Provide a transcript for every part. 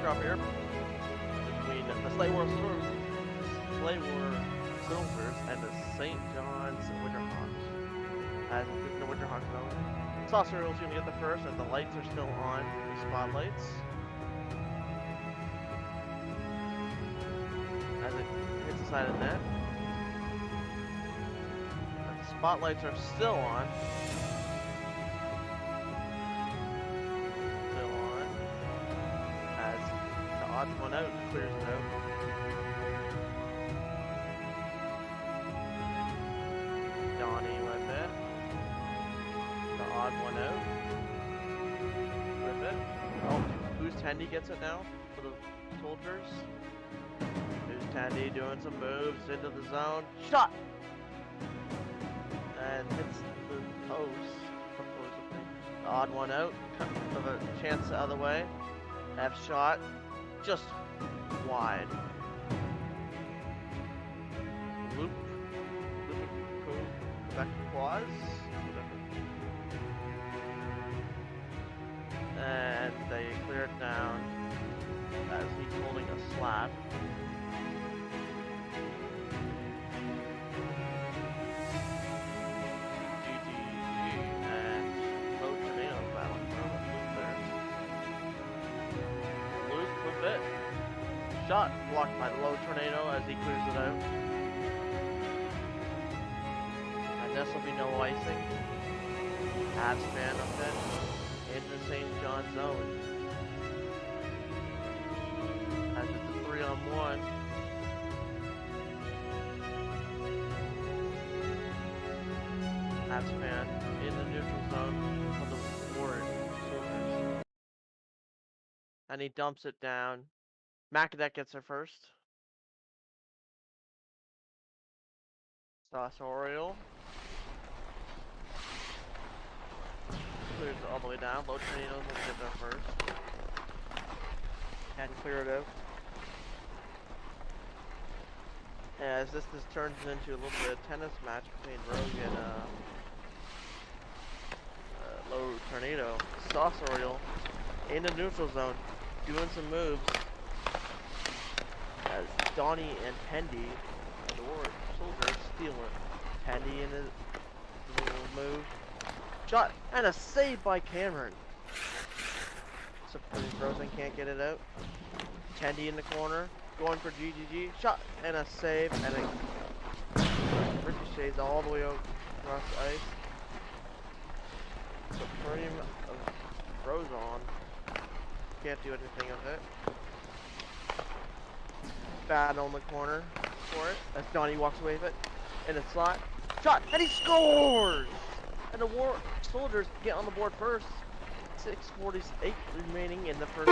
drop here between the Slayworld Silvers and the St. John's Winterhawks. As it's the Winterhawks zone. Saucer is going to get the first, and the lights are still on. The spotlights. As it hits the side of the net. And the spotlights are still on. Still on. As the odds one out clears it out. Donnie with it. The odd one out. With it. Oh, who's Tandy gets it now for the soldiers? Who's Tandy doing some moves into the zone? Shot! And hits the post. Supposedly. The odd one out. Of a chance the other way. F shot. Just wide. Loop. Back claws. And they clear it down as he's holding a slab. GG and low tornado battling for the loop there. Loop with it. Shot blocked by the low tornado as he clears it out. This will be no icing. Half span of it in the St. John zone. As it's a 3-on-1. Half span in the neutral zone for the Ward soldiers. And he dumps it down. Macadec gets her first. Sauce-Oriole. Clears it all the way down. Low tornadoes will get there first. And clear it out. As this turns into a little bit of tennis match between Rogue and Low Tornado. Sauce-Oriole in the neutral zone, doing some moves. As Donnie and Pendy, the War Soldiers, steal it. Pendy in his little move. Shot and a save by Cameron. Supposing Frozen can't get it out. Tendy in the corner, going for GGG. Shot and a save, and it ricochets all the way out across the ice. Supreme of Frozen can't do anything with it. Battle in the corner for it as Donnie walks away with it in a slot. Shot and he scores! And the War Soldiers get on the board first. 6:48 remaining in the first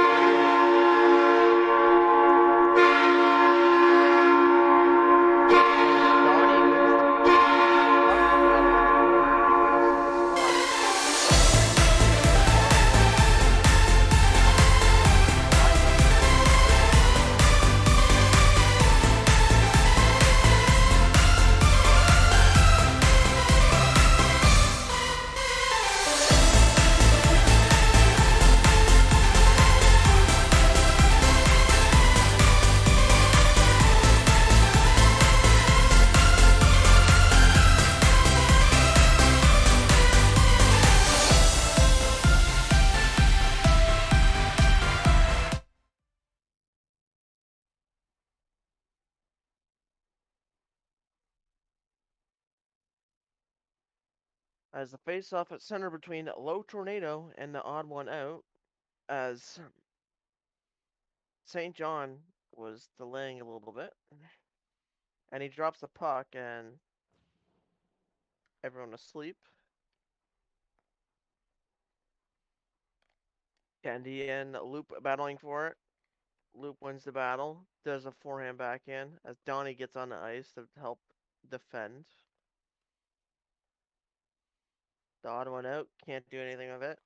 as the face-off at center between Low Tornado and the odd one out, as St. John was delaying a little bit, and he drops the puck and everyone asleep. Candy and Loop battling for it. Loop wins the battle, does a forehand backhand as Donnie gets on the ice to help defend. The odd one out, can't do anything with it.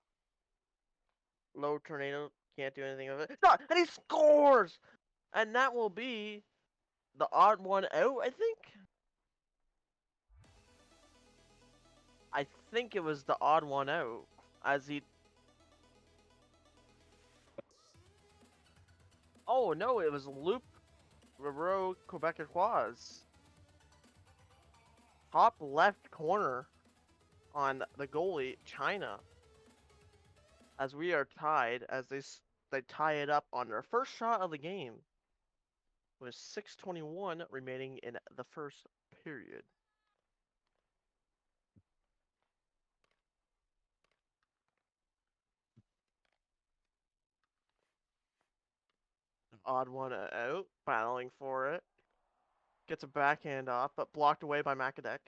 Low Tornado, can't do anything with it. Shot! And he scores! And that will be the odd one out, I think? I think it was the odd one out, as he... Oh no, it was Loop Rivero Quebecois. Top left corner on the goalie, China. As we are tied, as they tie it up on their first shot of the game, with 6:21 remaining in the first period. Odd one out, battling for it. Gets a backhand off, but blocked away by Makadek.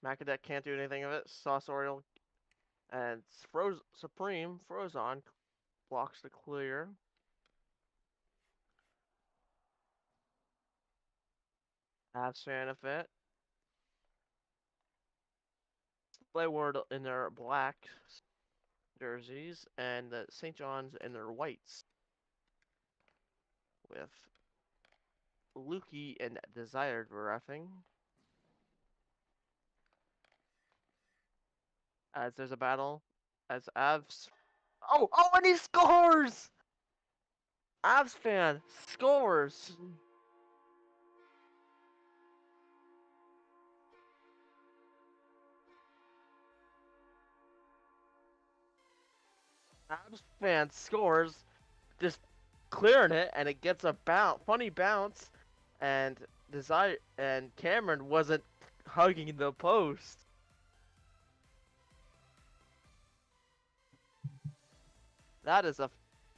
Makadek can't do anything of it. Sauce and Supreme Frozon blocks the clear. Avs fan of it. Slayworld in their black jerseys, and the St. John's in their whites. With Lukey and Desired reffing. As there's a battle. As Avs. Oh, and he scores! Avs fan scores! Avs fan scores, just clearing it, and it gets a funny bounce, and Desire and Cameron wasn't hugging the post. That is a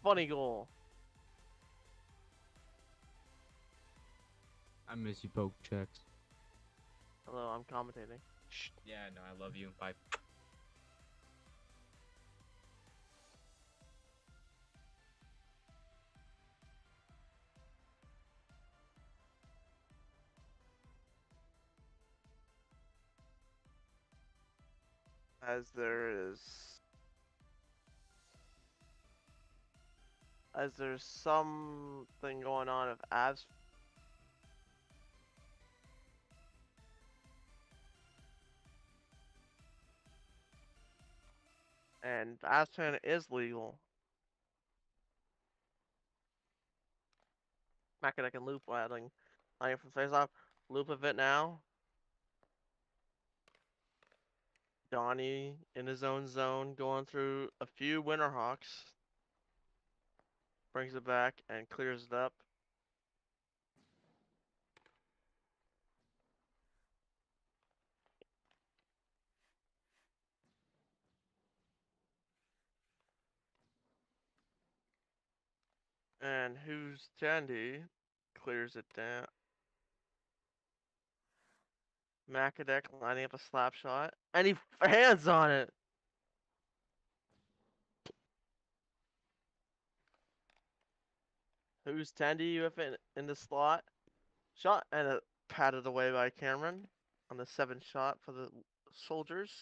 funny goal. I miss you, poke checks. Hello, I'm commentating. Shh. Yeah, no, I love you. Bye. As there's something going on of Avs. And Avs is legal. Makadek and Loop battling. Line from face off. Loop of it now. Donnie in his own zone, going through a few Winterhawks. Brings it back and clears it up. And who's Tandy clears it down. Makadek lining up a slap shot. And he hands on it. Who's Tandy with it in the slot? Shot and it patted away by Cameron on the 7th shot for the Soldiers.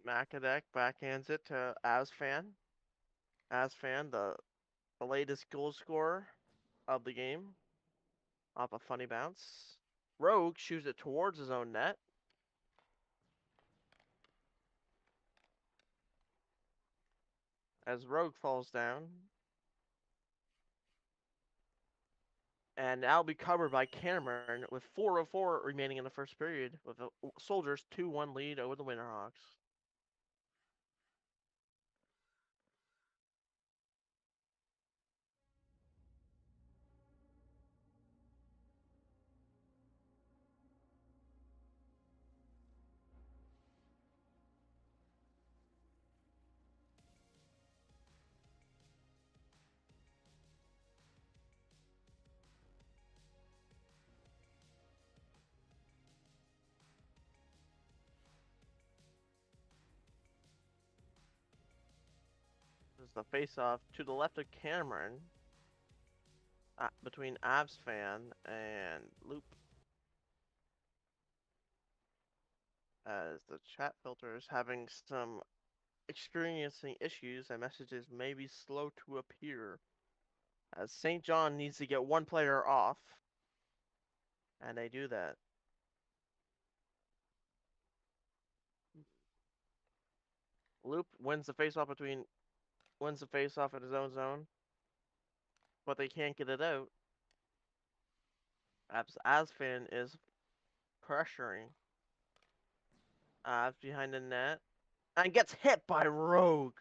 Makadek backhands it to Asfan. Asfan, the latest goal scorer of the game, off a funny bounce. Rogue shoots it towards his own net. As Rogue falls down. And that'll be covered by Cameron with 4:04 remaining in the first period, with the Soldiers 2-1 lead over the Winterhawks. This is the face-off to the left of Cameron between Avs fan and Loop. As the chat filter is having some experiencing issues and messages may be slow to appear. As St. John needs to get one player off. And they do that. Loop wins the face-off in his own zone, but they can't get it out. Asfin is pressuring Abs behind the net and gets hit by Rogue.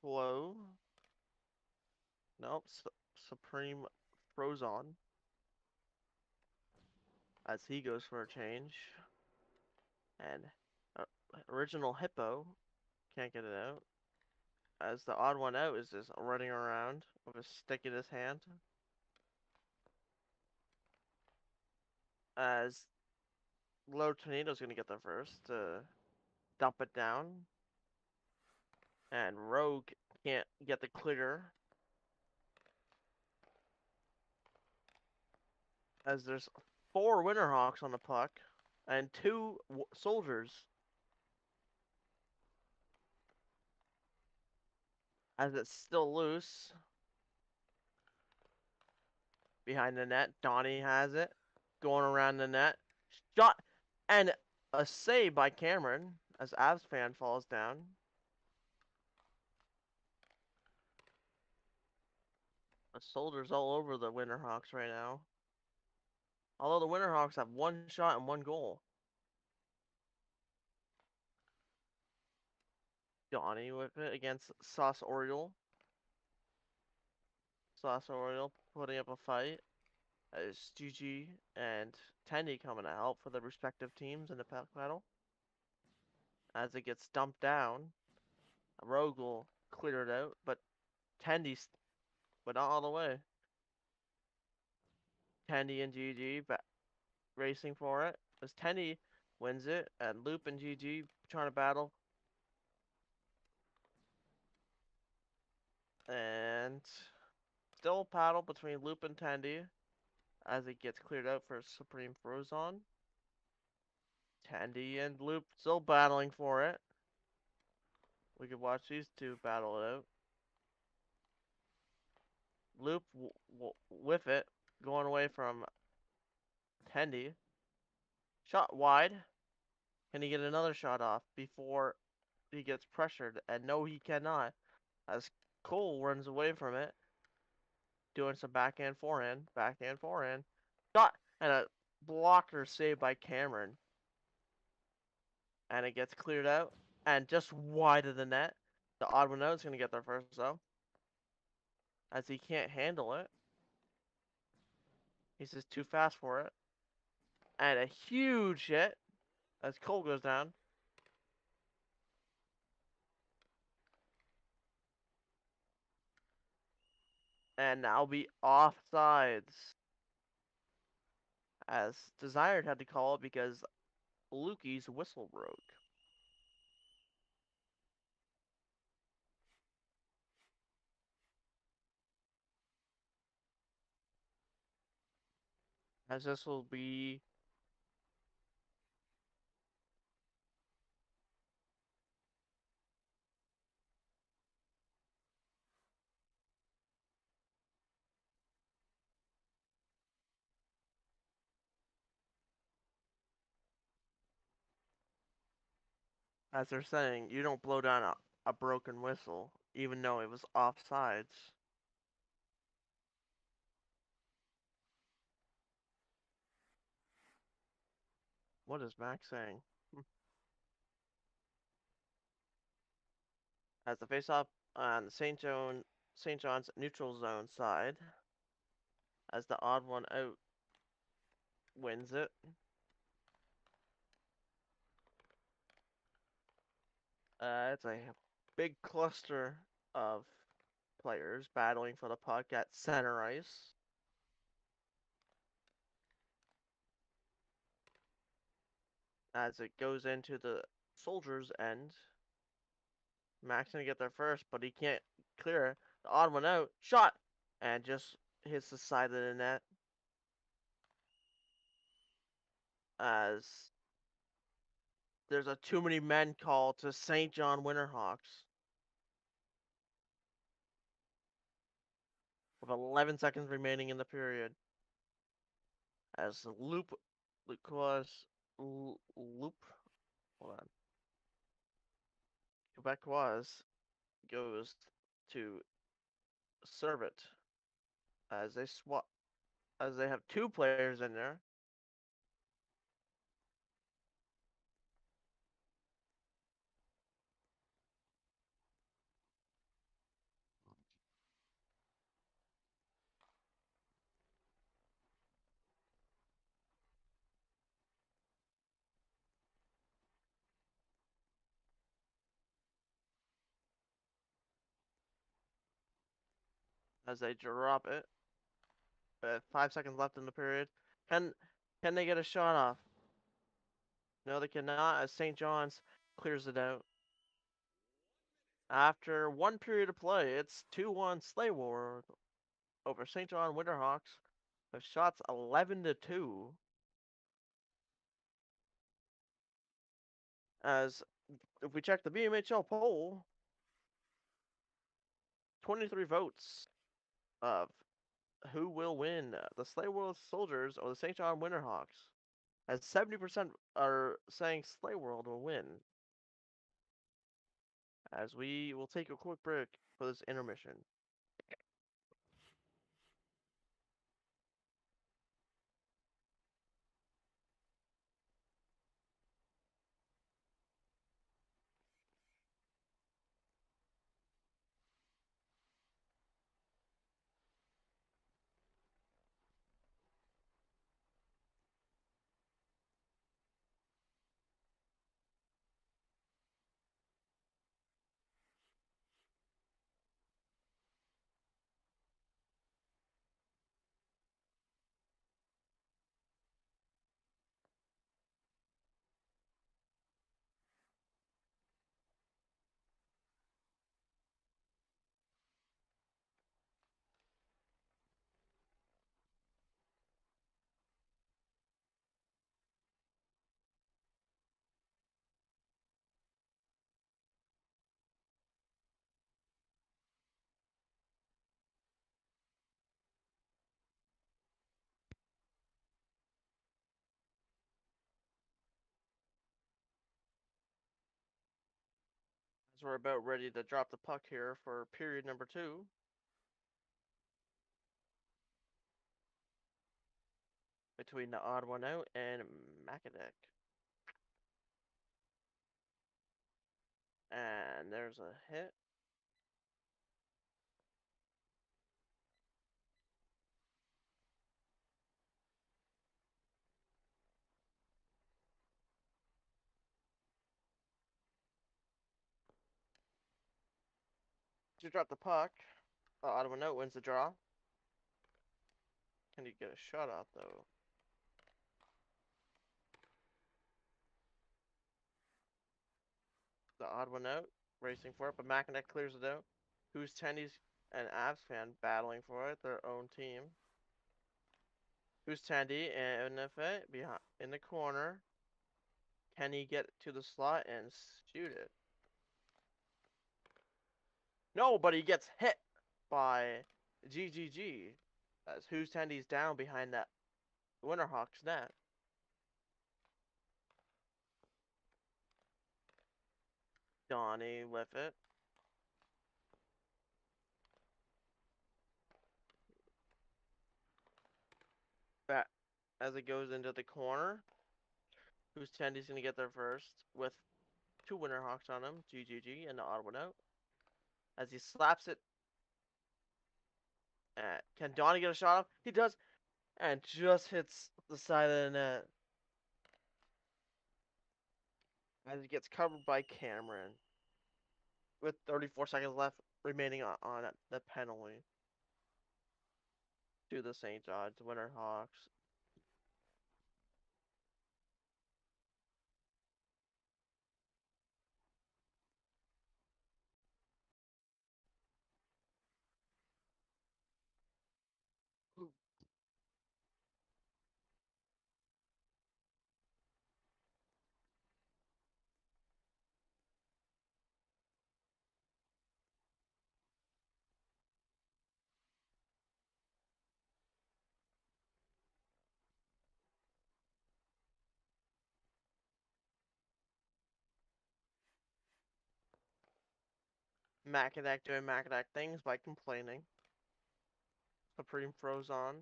Flow. Nope. Supreme Frozon as he goes for a change. And uh, original Hippo can't get it out. As the odd one out is just running around with a stick in his hand. As Low Tornado's gonna get there first to dump it down. And Rogue can't get the clear. As there's 4 Winterhawks on the puck and 2 soldiers. As it's still loose. Behind the net, Donnie has it. Going around the net. Shot and a save by Cameron as Avs fan falls down. The soldiers all over the Winterhawks right now. Although the Winterhawks have 1 shot and 1 goal. Donnie with it against Sauce Oriole. Sauce Oriole putting up a fight. As GG and Tendy coming to help for the respective teams in the puck battle. As it gets dumped down, Rogue will clear it out, but Tendy's, but not all the way. Tendy and GG racing for it. As Tendy wins it, and Loop and GG trying to battle. And still battle between Loop and Tendy as it gets cleared out for Supreme Frozon. Tendy and Loop still battling for it. We could watch these two battle it out. Loop with it, going away from Tendy. Shot wide. Can he get another shot off before he gets pressured? And no, he cannot. As Cole runs away from it, doing some backhand, forehand. Shot! And a blocker saved by Cameron. And it gets cleared out. And just wide of the net. The odd one out is going to get there first, though. As he can't handle it. He's just too fast for it. And a huge hit as Cole goes down. And now be offsides. As Desired had to call it because Lukey's whistle broke. As this will be as they're saying, you don't blow down a broken whistle, even though it was offsides. What is Max saying? As the face-off on the St. John's neutral zone side, as the odd one out wins it. It's a big cluster of players battling for the puck at center ice. As it goes into the soldiers' end. Max gonna get there first, but he can't clear it. The odd one out. Shot! And just hits the side of the net. As there's a too many men call to St. John Winterhawks. With 11 seconds remaining in the period. As the Loop Lucas Loop. Hold on. Quebecois goes to serve it as they swap as they have two players in there. As they drop it. 5 seconds left in the period. Can can they get a shot off? No, they cannot. As St. John's clears it out. After one period of play, it's 2-1 Slayworld over St. John Winterhawks. The shots 11-2. As if we check the B.M.H.L poll, 23 votes of who will win, the Slayworld Soldiers or the St. John Winterhawks. As 70% are saying Slayworld will win. As we will take a quick break for this intermission. As we're about ready to drop the puck here for period number 2. Between the odd one out and Macadek. And there's a hit. To drop the puck, the odd one out wins the draw. Can you get a shot out though? The odd one out, racing for it, but Macadek clears it out. Who's Tendy's and Avs fan battling for it, their own team. Who's Tandy and Neffet behind in the corner. Can he get to the slot and shoot it? No, but he gets hit by GGG. As Who's Tandy's down behind that Winterhawks net. Donnie with it. Back as it goes into the corner. Who's Tandy's gonna get there first with two Winterhawks on him, GGG, and the odd one out. As he slaps it. Can Donnie get a shot off? He does, and just hits the side of the net. As he gets covered by Cameron. With 34 seconds left remaining on the penalty. To the St. John's Winterhawks. Macadac doing Macadac things by complaining. Supreme froze on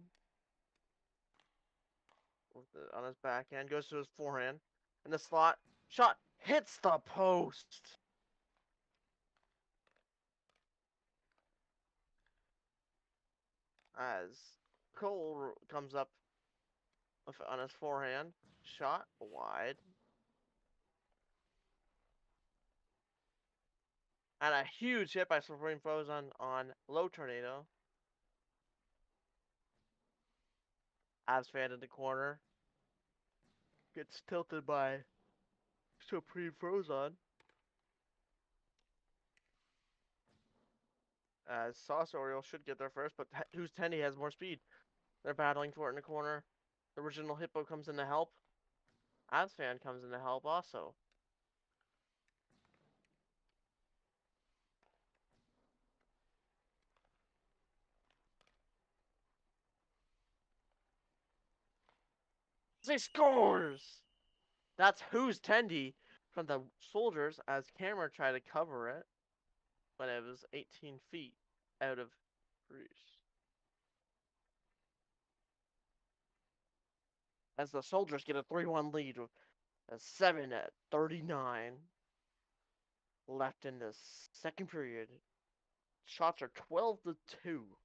his backhand, goes to his forehand, and the slot shot hits the post. As Cole comes up on his forehand, shot wide, and a huge hit by Supreme Froze on Low Tornado. As fan in the corner gets tilted by Supreme Frozon. As Sauce Oriole should get there first, but Who's Tendy has more speed. They're battling for it in the corner. The original Hippo comes in to help. Fan comes in to help also. He scores! That's Who's Tendy from the Soldiers as Camera tried to cover it, but it was 18 feet out of Bruce. As the Soldiers get a 3-1 lead with a 7:39 left in the second period. Shots are 12-2.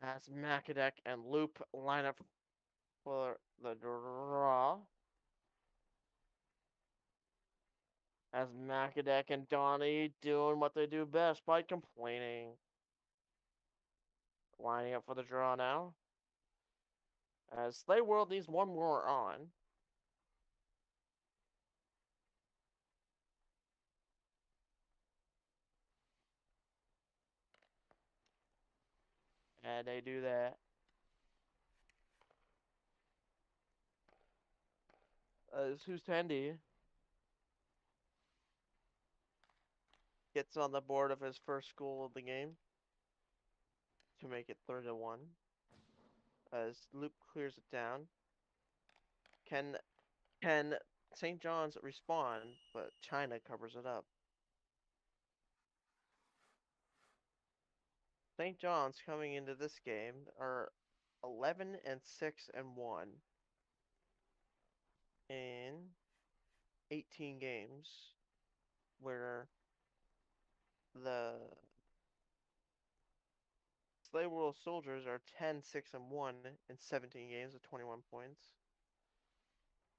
As Macadec and Loop line up for the draw. As Macadec and Donnie doing what they do best by complaining. Lining up for the draw now. As Slayworld needs one more on. And they do that. As Who's Tendy gets on the board of his first goal of the game to make it 3-1. As Loop clears it down. Can St. John's respond, but China covers it up. St. John's coming into this game are 11-6-1 in 18 games, where the Slayworld Soldiers are 10-6-1 in 17 games with 21 points.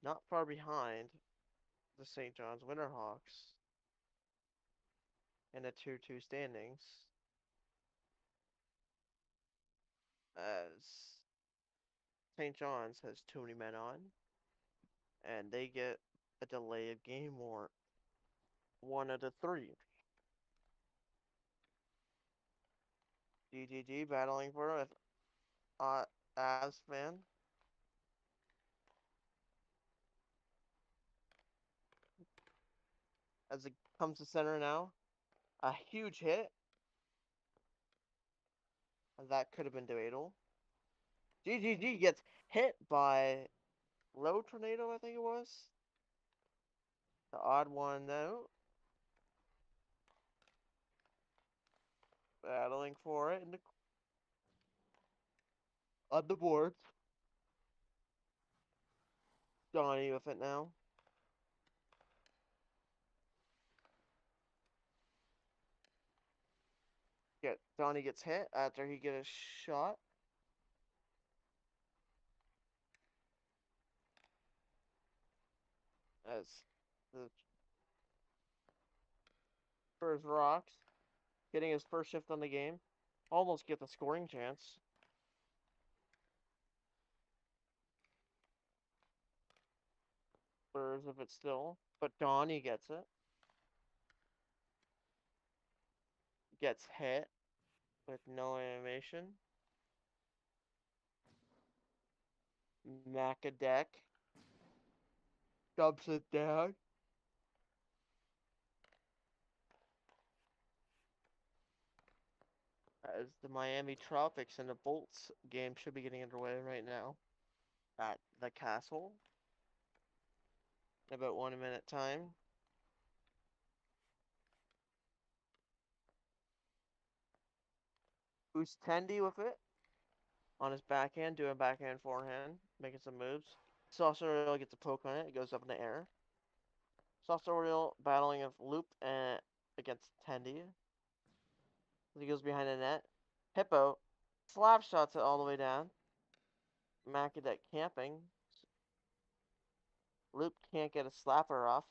Not far behind the St. John's Winterhawks in the 2-2 standings. As St. John's has too many men on, and they get a delay of game or 1-3. GGG battling for it with Avs fan. As it comes to center now. A huge hit. That could have been debatable. GGG gets hit by Low Tornado, I think it was. The odd one, though. Battling for it on the board. Donnie with it now. Donnie gets hit after he gets a shot. As the first Rocks getting his first shift on the game. Almost get the scoring chance. Spurs if it's still. But Donnie gets it. Gets hit with no animation. Macadec dumps it down. As the Miami Tropics and the Bolts game should be getting underway right now at the Castle. About 1 minute time. Boost Tendy with it on his backhand, doing backhand forehand, making some moves. Saucer gets a poke on it. It goes up in the air. Saucer battling with Loop and against Tendy. He goes behind the net. Hippo slap shots it all the way down. Macadec camping. Loop can't get a slapper off.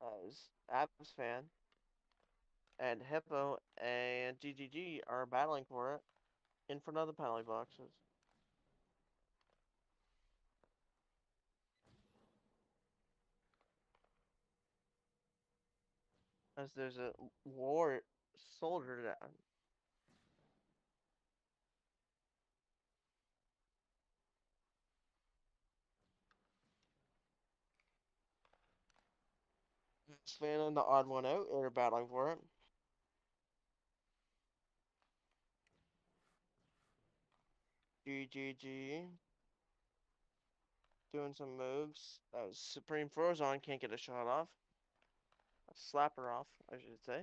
As Abs fan and Hippo and GGG are battling for it in front of the penalty boxes. As there's a war soldier down. Fan on the odd one out, they're battling for it. GGG. Doing some moves. Supreme Frozon can't get a shot off. A slapper off, I should say.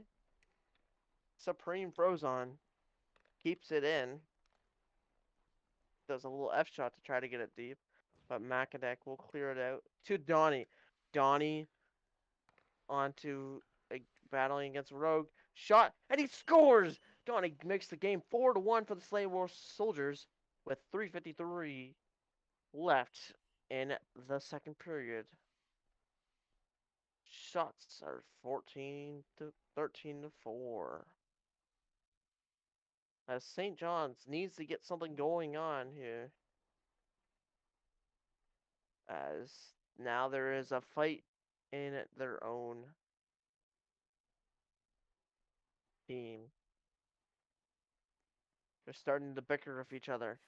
Supreme Frozon keeps it in. Does a little F shot to try to get it deep. But Macadec will clear it out to Donnie. Donnie onto battling against Rogue. Shot, and he scores! Donnie makes the game 4-1 for the Slayworld Soldiers with 3:53 left in the second period. Shots are 13 to 4. As St. John's needs to get something going on here. As now there is a fight in their own team. They're starting to bicker with each other.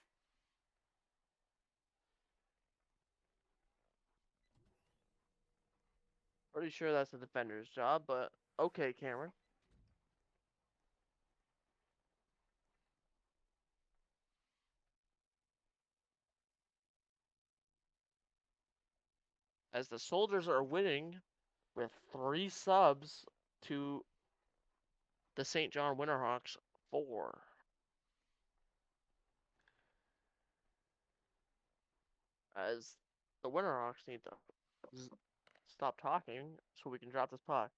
Pretty sure that's the defender's job, but okay, Cameron. As the soldiers are winning with 3 subs to the St. John Winterhawks 4. As the Winterhawks need to stop talking so we can drop this puck.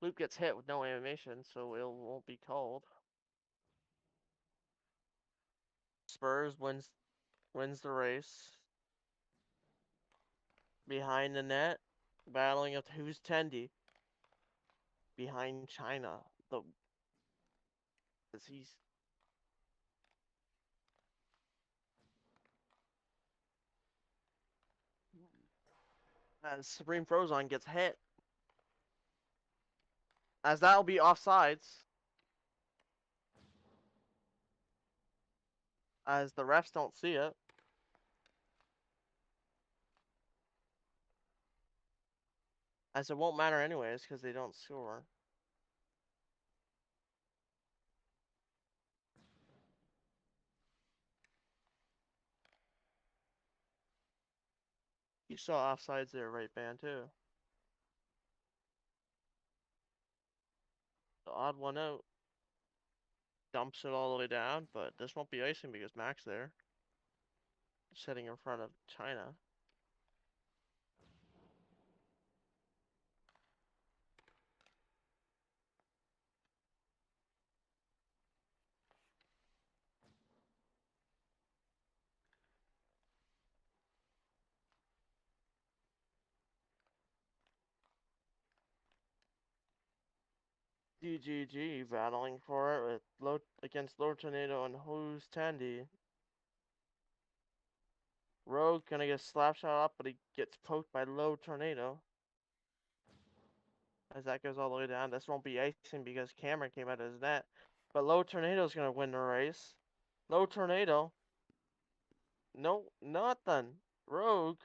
Luke gets hit with no animation, so it won't be called. Spurs wins the race. Behind the net, battling with who's Tendy. Behind China, he's as Supreme Frozon gets hit. As that'll be offsides. As the refs don't see it. As it won't matter anyways, because they don't score. You saw offsides there, right, Ban, too. The odd one out. Dumps it all the way down, but this won't be icing because Mac's there. Sitting in front of China. DGG battling for it with against Low Tornado and Who's Tandy. Rogue gonna get a slap shot up, but he gets poked by Low Tornado. As that goes all the way down, this won't be icing because Cameron came out of his net. But Low Tornado's gonna win the race. Low Tornado. No, nothing. Rogue.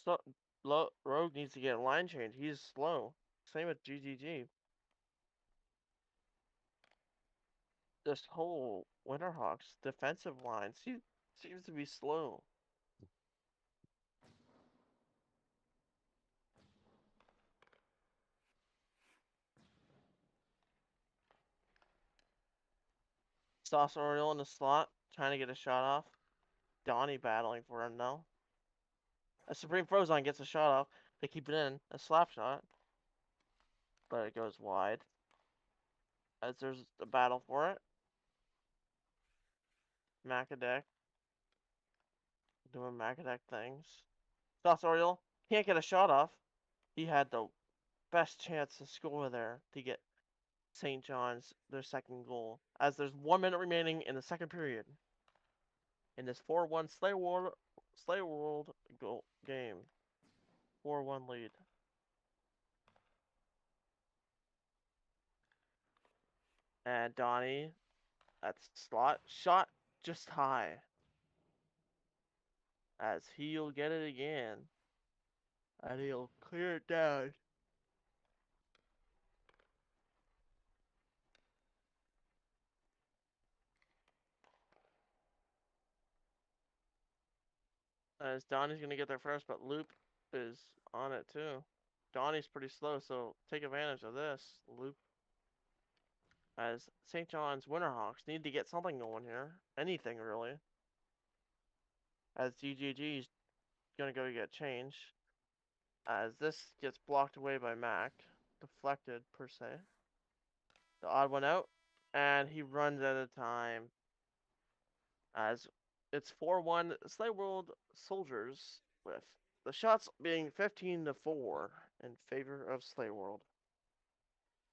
So, Rogue needs to get a line change. He's slow. Same with GGG. This whole Winterhawks defensive line seems to be slow. Sauce Oriole in the slot, trying to get a shot off. Donnie battling for him now. A Supreme Frozone gets a shot off. They keep it in. A slap shot. But it goes wide. As there's a battle for it. Macadec doing Macadec things. Sauce Oriole can't get a shot off. He had the best chance to score there to get St. John's their second goal. As there's 1 minute remaining in the second period. In this 4-1 Slayworld goal game. 4-1 lead. And Donnie at slot shot just high. As he'll get it again. And he'll clear it down. As Donnie's gonna get there first, but Loop is on it too. Donnie's pretty slow, so take advantage of this, Loop. As St. John's Winterhawks need to get something going here. Anything, really. As GGG's gonna go get change. As this gets blocked away by Mac. Deflected, per se. The odd one out. And he runs out of time. As it's 4-1 Slayworld Soldiers, with the shots being 15-4 in favor of Slayworld.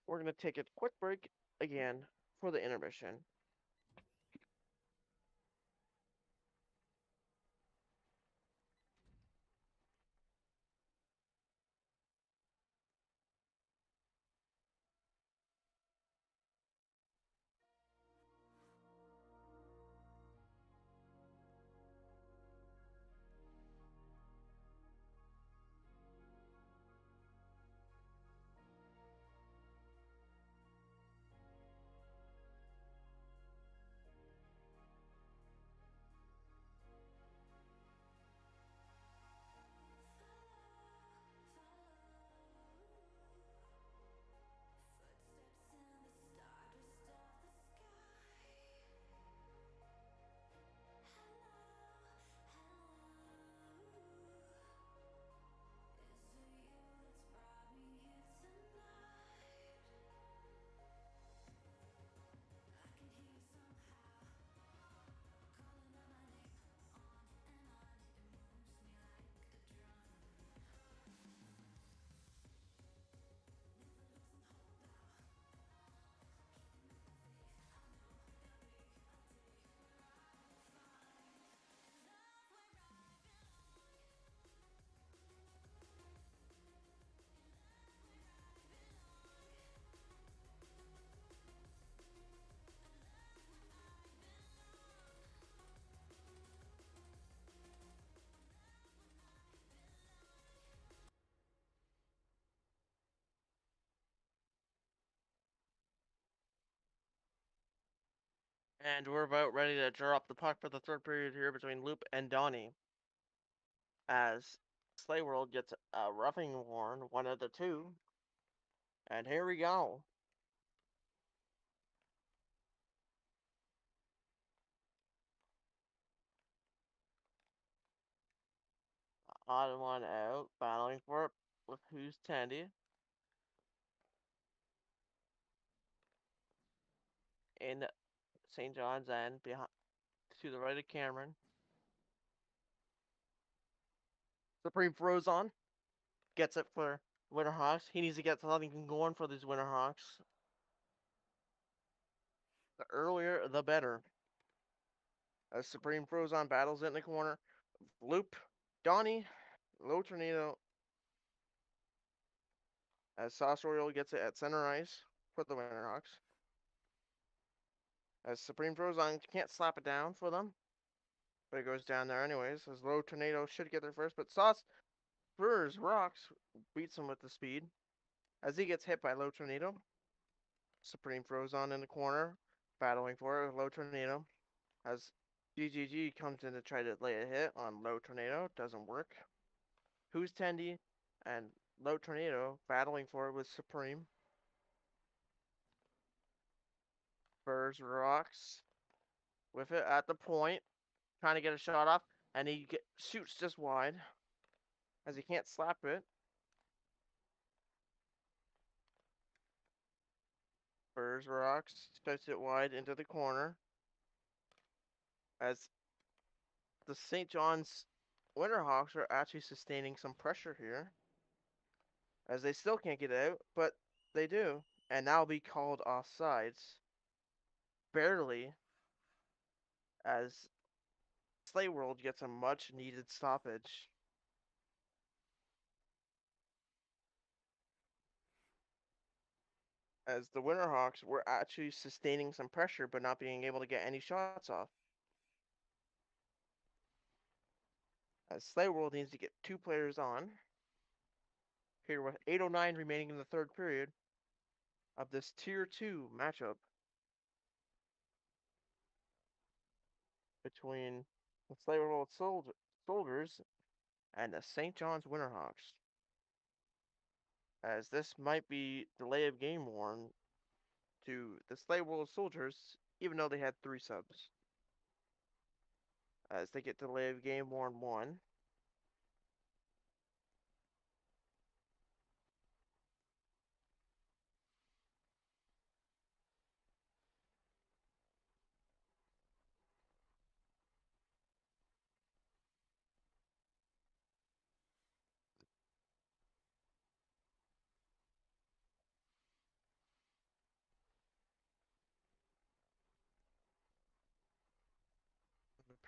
We're going to take a quick break again for the intermission. And we're about ready to drop the puck for the third period here between Loop and Donnie. As Slayworld gets a roughing horn, one of the two. And here we go. Odd one out, battling for it with who's Tandy. In St. John's end, behind to the right of Cameron. Supreme Frozone gets it for Winterhawks. He needs to get something going for these Winterhawks. The earlier, the better. As Supreme Frozone battles it in the corner. Loop, Donnie, low tornado. As Sauce Oriole gets it at center ice for the Winterhawks. As Supreme Frozone can't slap it down for them. But it goes down there anyways. As Low Tornado should get there first. But Sauce Brewers Rocks beats him with the speed. As he gets hit by Low Tornado. Supreme Frozone in the corner. Battling for it with Low Tornado. As GGG comes in to try to lay a hit on Low Tornado. Doesn't work. Who's Tendy and Low Tornado battling for it with Supreme. Brewers Rocks with it at the point, trying to get a shot off, and shoots just wide as he can't slap it. Rocks shoots it wide into the corner as the St. John's Winterhawks are actually sustaining some pressure here as they still can't get out, but they do, and now be called offsides barely as Slayworld gets a much needed stoppage. As the Winterhawks were actually sustaining some pressure but not being able to get any shots off. As Slayworld needs to get 2 players on. Here with 8:09 remaining in the third period of this Tier 2 matchup between the Slayworld Soldiers and the St. John's Winterhawks. As this might be delay of game warn to the Slayworld Soldiers, even though they had 3 subs. As they get delay of game warn 1.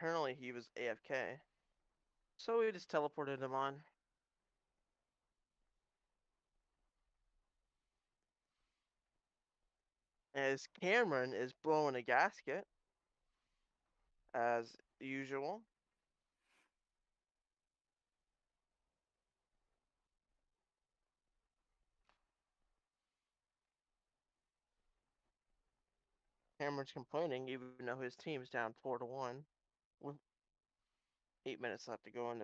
Apparently he was AFK. So we just teleported him on. As Cameron is blowing a gasket, as usual. Cameron's complaining even though his team's down 4-1 with 8 minutes left to go in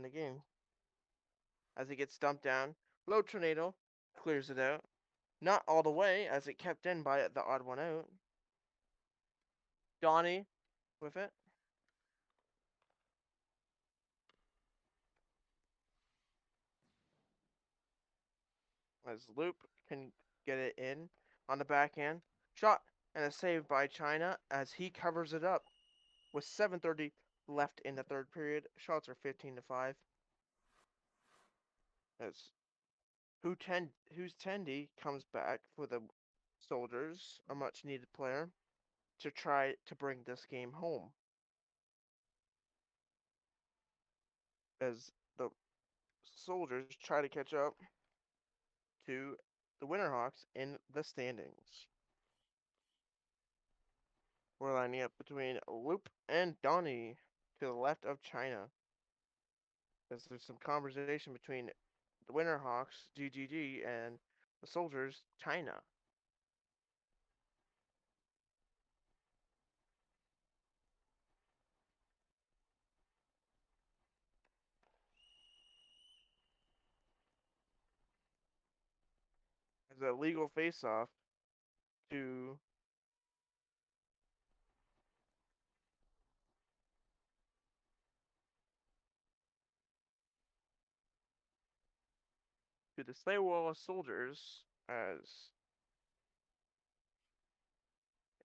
the game. As he gets dumped down, low tornado clears it out. Not all the way, as it kept in by the odd one out. Donnie with it. As Loop can get it in on the backhand. Shot and a save by China as he covers it up. With 7:30 left in the third period, shots are 15-5. As who's Tendi comes back for the Soldiers, a much needed player, to try to bring this game home. As the Soldiers try to catch up to the Winterhawks in the standings. We're lining up between Loop and Donnie to the left of China. As there's some conversation between the Winterhawks, GGG, and the Soldiers, China. As a legal face-off to the Slayworld Soldiers, as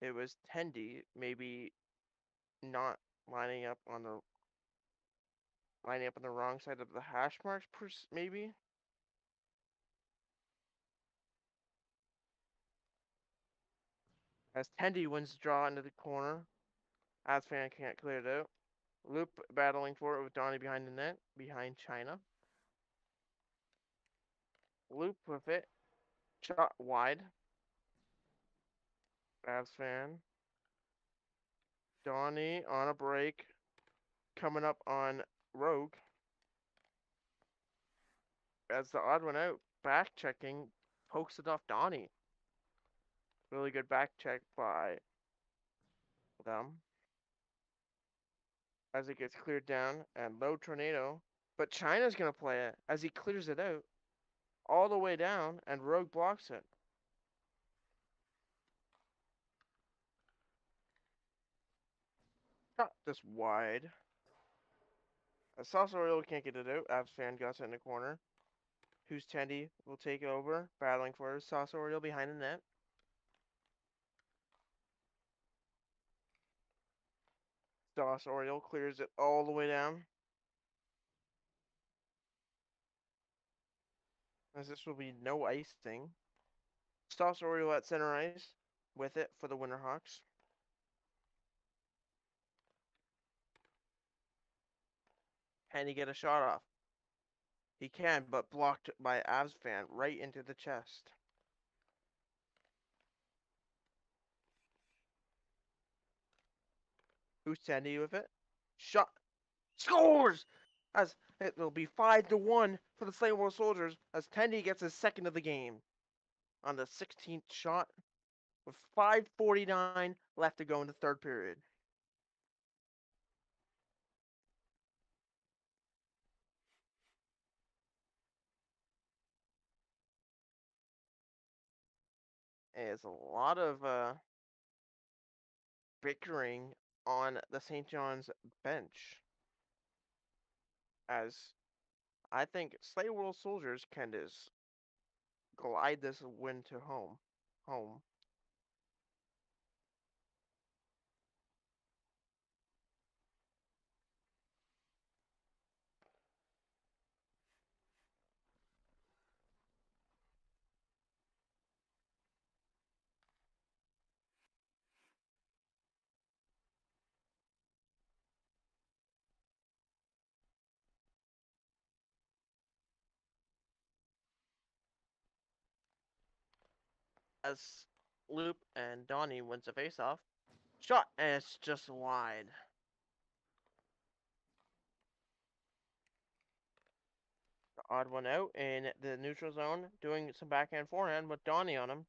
it was Tendi maybe not lining up on the wrong side of the hash marks, maybe. As Tendi wins the draw into the corner, Asfan can't clear it out. Loop battling for it with Donnie behind the net, behind China. Loop with it, shot wide. Asfan. Donnie on a break, coming up on Rogue. As the odd one out, back checking, pokes it off Donnie. Really good back check by them. As it gets cleared down and low tornado. But China's going to play it as he clears it out all the way down and Rogue blocks it. Shot this wide. As Sauceroil can't get it out, Abs fan got it in the corner. Who's Tendy will take over, battling for it. Sauceroil behind the net. Sauceroil clears it all the way down. As this will be no icing. Sauceroil at center ice with it for the Winterhawks. Can he get a shot off? He can, but blocked by Avs fan right into the chest. Who's Tendy with it? Shot. Scores! As it will be 5-1 for the Slayworld Soldiers as Tendy gets his second of the game on the 16th shot with 5:49 left to go in the third period. It's a lot of bickering on the St. John's bench as I think Slayworld Soldiers can just glide this win to home. As Loop and Donnie wins a faceoff. Shot, and it's just wide. The odd one out in the neutral zone, doing some backhand forehand with Donnie on him.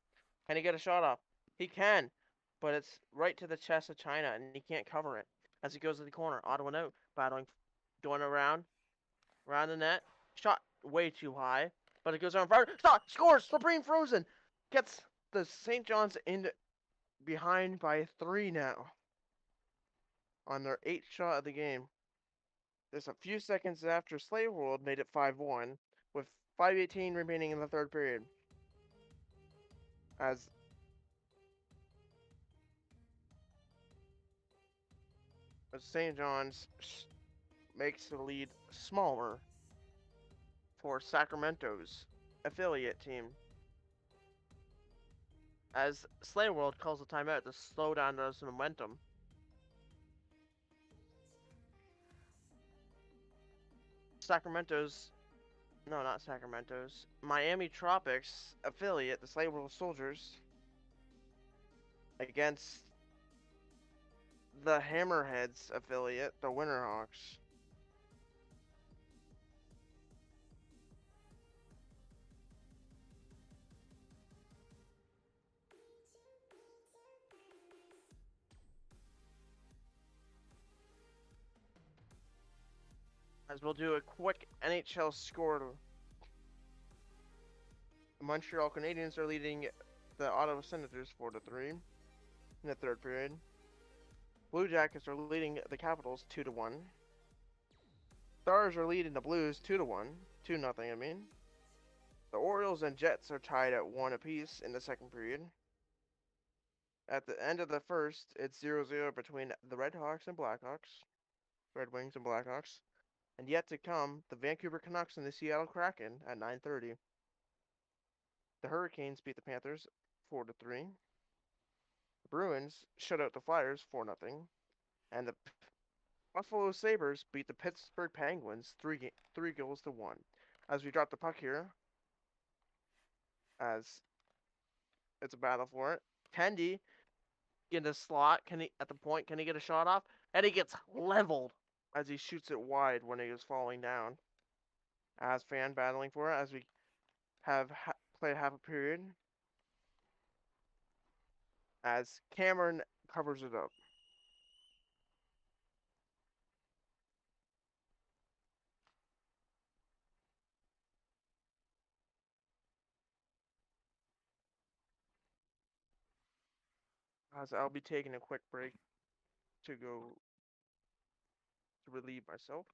Can he get a shot off? He can, but it's right to the chest of China, and he can't cover it. As he goes to the corner, odd one out, battling, going around the net. Shot way too high, but it goes on fire. Stop! Scores! Supreme Frozen gets the St. John's in behind by 3 now on their 8th shot of the game. There's a few seconds after Slayworld made it 5-1, with 5:18 remaining in the third period. As St. John's makes the lead smaller for Sacramento's affiliate team. As Slayworld calls a timeout to slow down this momentum. Not Sacramento's, Miami Tropics affiliate, the Slayworld Soldiers, against the Hammerheads affiliate, the Winterhawks. As we'll do a quick NHL score. The Montreal Canadiens are leading the Ottawa Senators 4-3 in the third period. Blue Jackets are leading the Capitals 2-1. Stars are leading the Blues 2-1, 2-0 I mean. The Orioles and Jets are tied at 1 apiece in the second period. At the end of the first, it's 0-0 between the Red Wings and Blackhawks. And yet to come, the Vancouver Canucks and the Seattle Kraken at 9:30. The Hurricanes beat the Panthers 4-3. The Bruins shut out the Flyers 4-0. And the Buffalo Sabres beat the Pittsburgh Penguins 3-1. As we drop the puck here, as it's a battle for it. Tendy in the slot, can he get a shot off? And he gets leveled as he shoots it wide when he was falling down. As fan battling for it, as we have played half a period. As Cameron covers it up. As I'll be taking a quick break to go to relieve myself.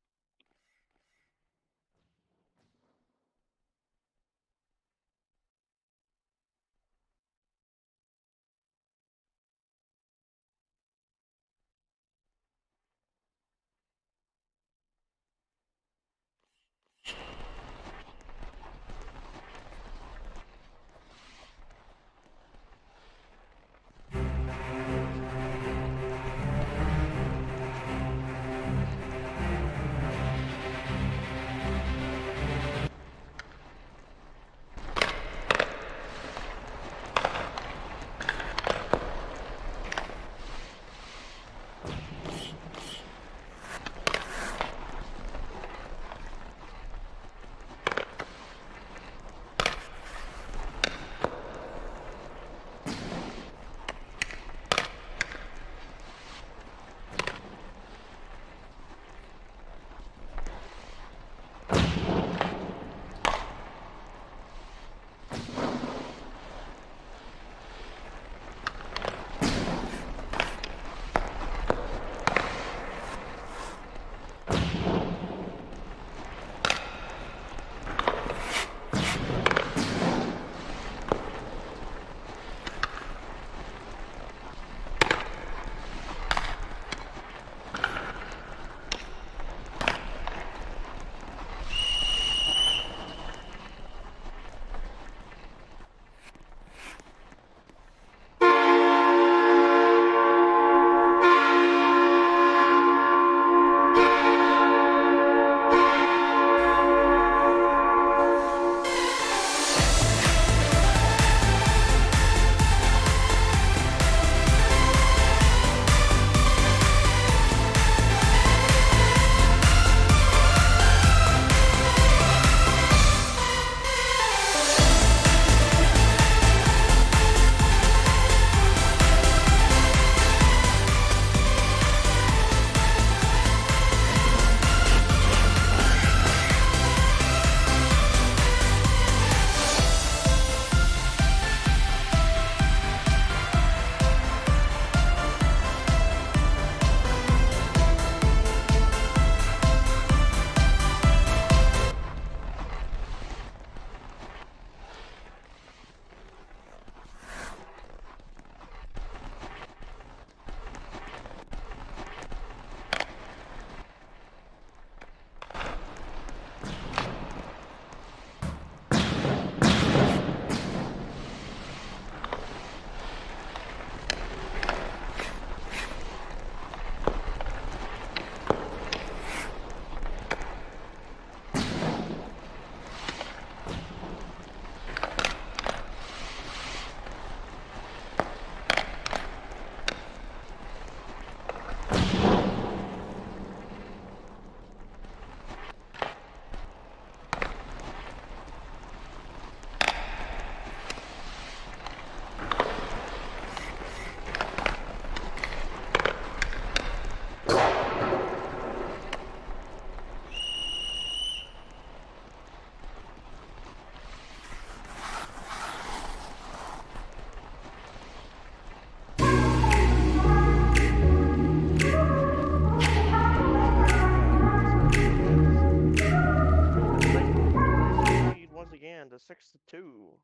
Once again to 6-2.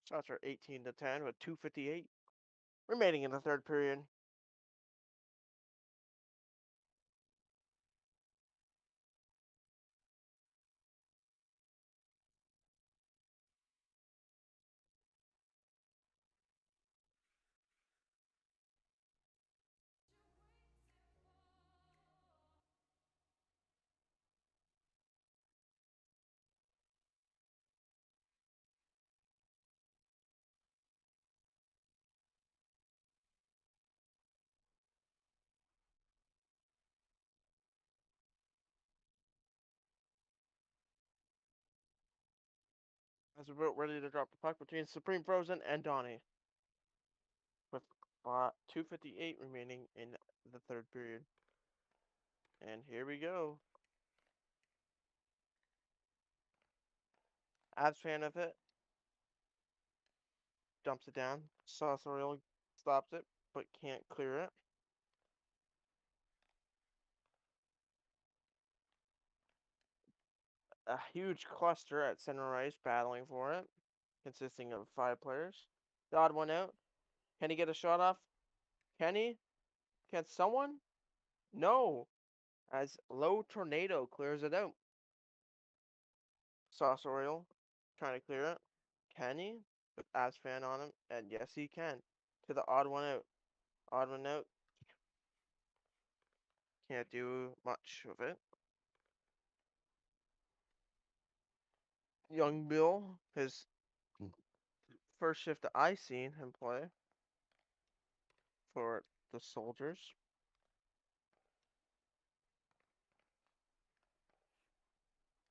Shots are 18-10 with 2:58 remaining in the third period. As we're about ready to drop the puck between Supreme Frozen and Donnie, with 2:58 remaining in the third period. And here we go. Abs fan of it, dumps it down. Saucerial stops it, but can't clear it. a huge cluster at center ice battling for it, consisting of 5 players. The odd one out. Can he get a shot off? Can he? Can someone? No, as Low Tornado clears it out. Sauce Oriole trying to clear it. Can he? With Fan on him, and yes he can. To the odd one out. Odd one out. Can't do much with it. Young Bill, his first shift that I seen him play for the Soldiers.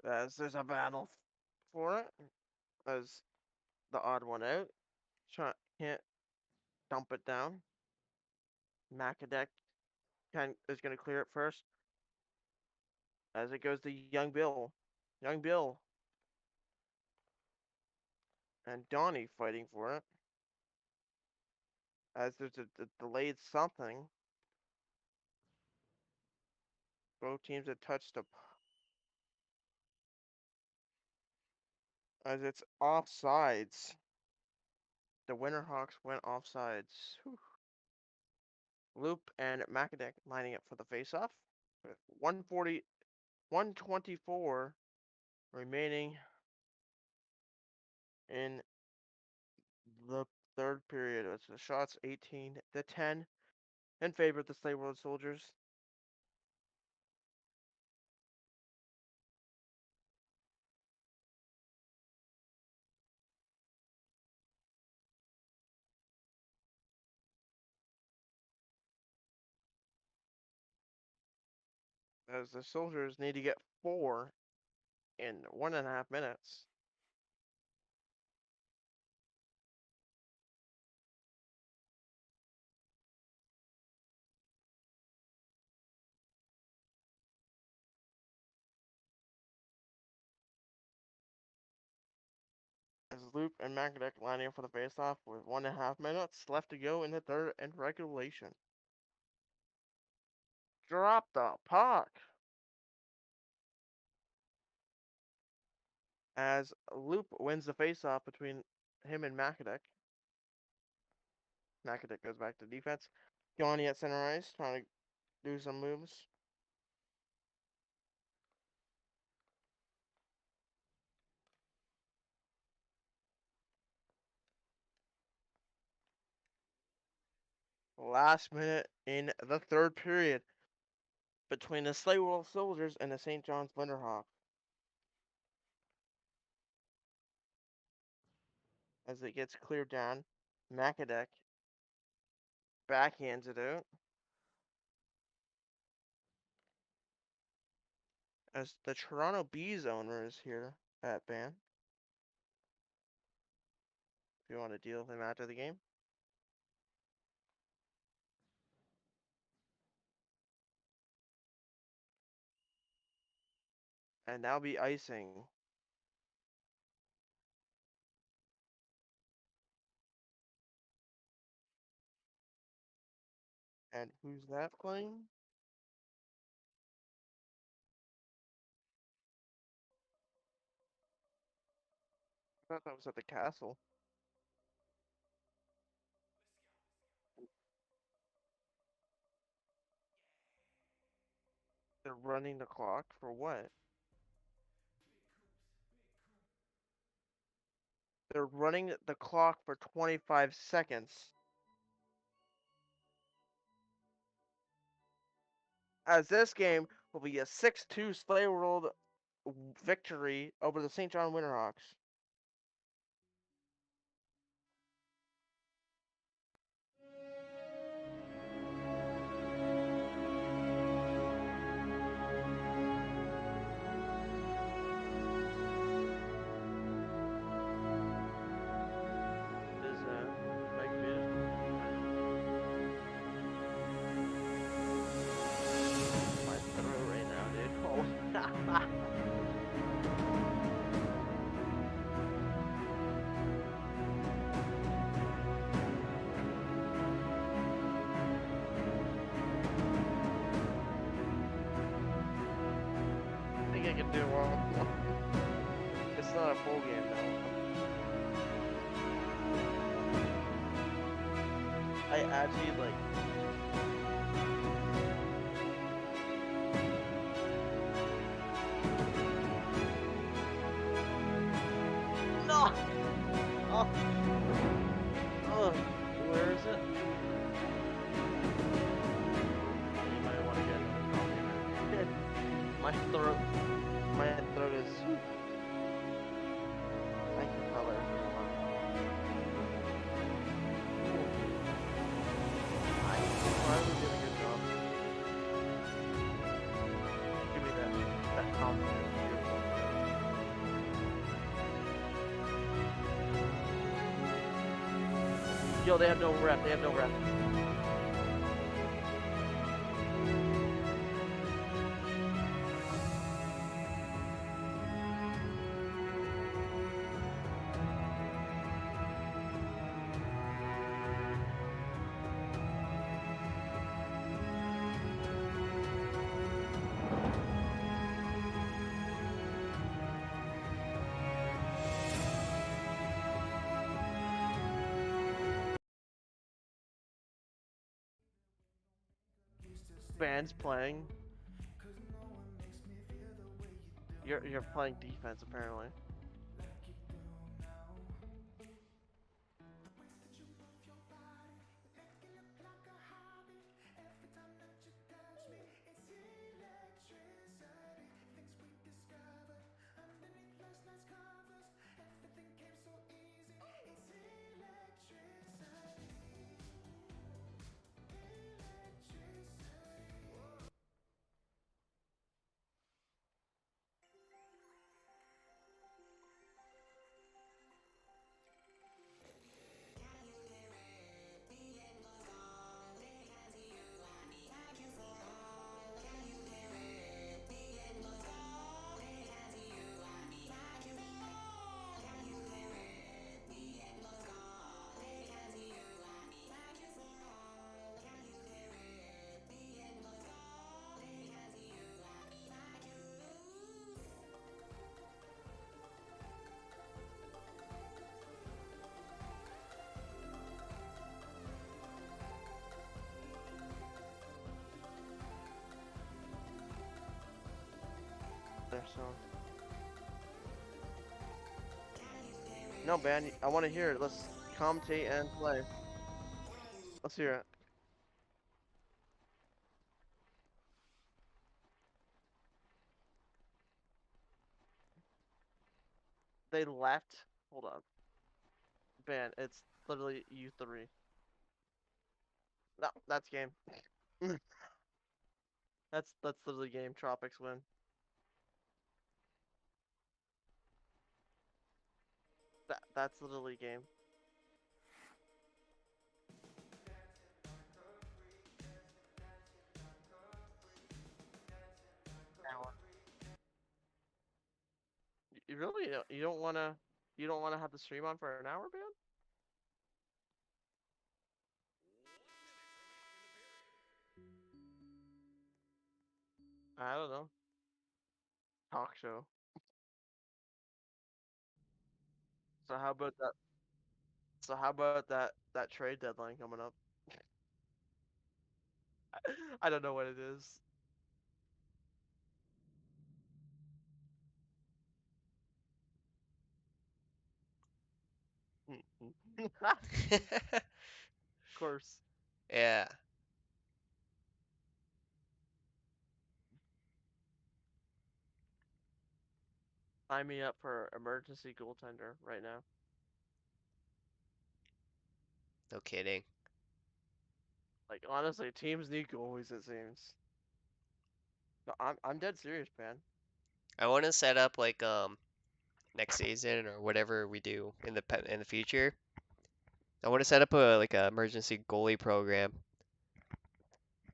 As there's a battle for it, as the odd one out. Can't dump it down. Macadek is going to clear it first. As it goes to Young Bill. Young Bill. And Donnie fighting for it. As there's a delayed something. Both teams have touched the... As it's offsides. The Winterhawks went offsides. Whew. Loop and Macadek lining up for the faceoff. 124 remaining in the third period. It's the shots 18-10 in favor of the Slayworld Soldiers. As the Soldiers need to get 4 in 1.5 minutes. As Loop and Macadek lining up for the faceoff with 1.5 minutes left to go in the third and regulation. Drop the puck. As Loop wins the faceoff between him and Macadek. Macadek goes back to defense. Johnny at center ice trying to do some moves. Last minute in the third period between the Slayworld Soldiers and the St. John's Winterhawks. As it gets cleared down, Macadek backhands it out. As the Toronto Bees owner is here at Ban. If you want to deal with him after the game. And now be icing. And who's that playing? I thought that was at the castle. They're running the clock for what? They're running the clock for 25 seconds. As this game will be a 6-2 Slayworld victory over the St. John Winterhawks. Is Mike muted? My throat right now, dude. Oh. I think I can do one. not a full game now. I actually like. No. Oh. Oh. Where is it? You might want to get another coffee, man. My throat. My throat is. I can tell everyone. I finally did a good job. Give me that compliment. Yo, they have no rep. They have no rep. Band's playing. You're playing defense apparently. There, so. No, man. I want to hear it. Let's commentate and play. Let's hear it. They left. Hold on. Man, it's literally U3. No, that's game. That's literally game. Tropics win. That's literally game. Hour. You really you don't wanna have the stream on for an hour, man? I don't know. Talk show. So how about that? So how about that trade deadline coming up? I don't know what it is. Of course. Yeah. Sign me up for emergency goaltender right now. No kidding. Like honestly, teams need goalies it seems. No, I'm dead serious, man. I want to set up like next season or whatever we do in the future. I want to set up a like a emergency goalie program.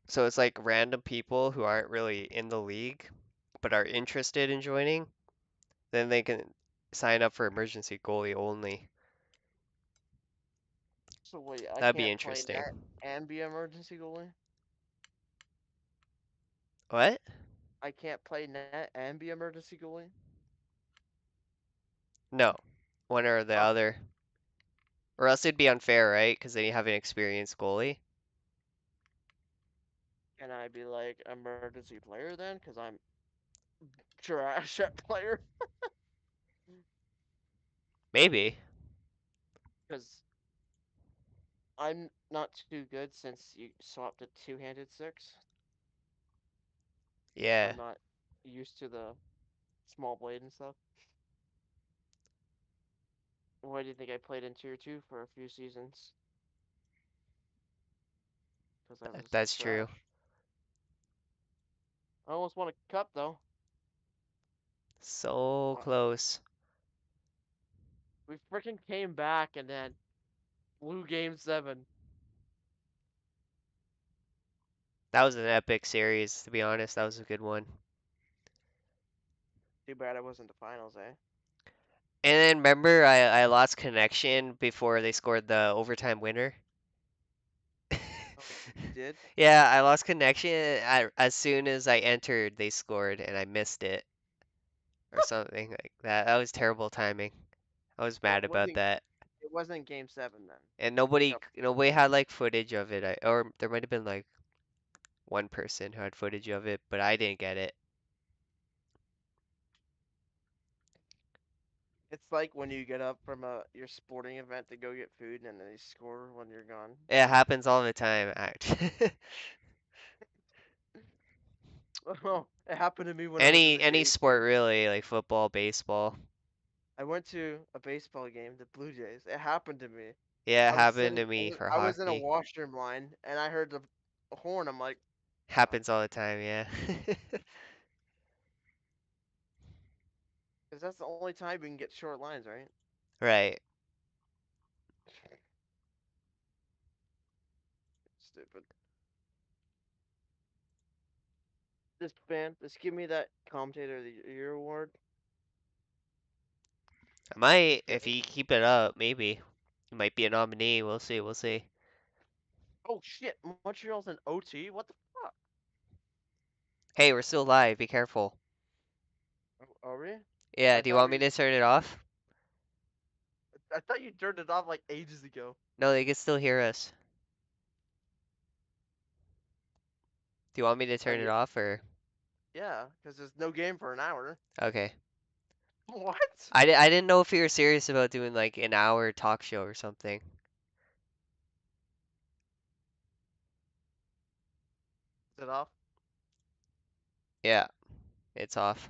So it's like random people who aren't really in the league but are interested in joining. Then they can sign up for emergency goalie only. So wait, I That'd be can't play interesting. net and be emergency goalie? What? I can't play net and be emergency goalie? No, one or the Oh, other. Or else it'd be unfair, right? Because then you have an experienced goalie. can I be like emergency player then? Cause I'm trash at player. Maybe. Cause I'm not too good since you swapped to two-handed six. Yeah, I'm not used to the small blade and stuff. Why do you think I played in tier two for a few seasons? Because I was that's true. trash. I almost won a cup though. So Uh, close. We freaking came back and then blew game seven. That was an epic series, to be honest. That was a good one. Too bad I wasn't the finals, eh? And then remember, I lost connection before they scored the overtime winner. Oh, you did? Yeah, I lost connection. As soon as I entered, they scored, and I missed it or something like that. That was terrible timing. I was Well, mad about that. it wasn't game seven then. And No, nobody had like footage of it. Or there might have been like one person who had footage of it, but I didn't get it. it's like when you get up from your sporting event to go get food and then they score when you're gone. It happens all the time, Oh, it happened to me when I went to the any Jays game. sport really, like football, baseball. I went to a baseball game, the Blue Jays. It happened to me. Yeah, it I was happened sitting, to me for I was in a hockey. washroom line and I heard the horn. I'm like, oh, Happens all the time, yeah. because that's the only time we can get short lines, right? Right. Stupid. Just give me that commentator of the year award. I might, Get if me. you keep it up, maybe. You might be a nominee. We'll see, we'll see. Oh shit, Montreal's in OT. What the fuck? Hey, we're still live, be careful. Are we? Yeah, I do you thought want me we. to turn it off? I thought you turned it off like ages ago. No, they can still hear us. Do you want me to Are turn it you? off or? Yeah, because there's no game for an hour. Okay. What? I didn't know if you were serious about doing like an hour talk show or something. Is it off? Yeah, it's off.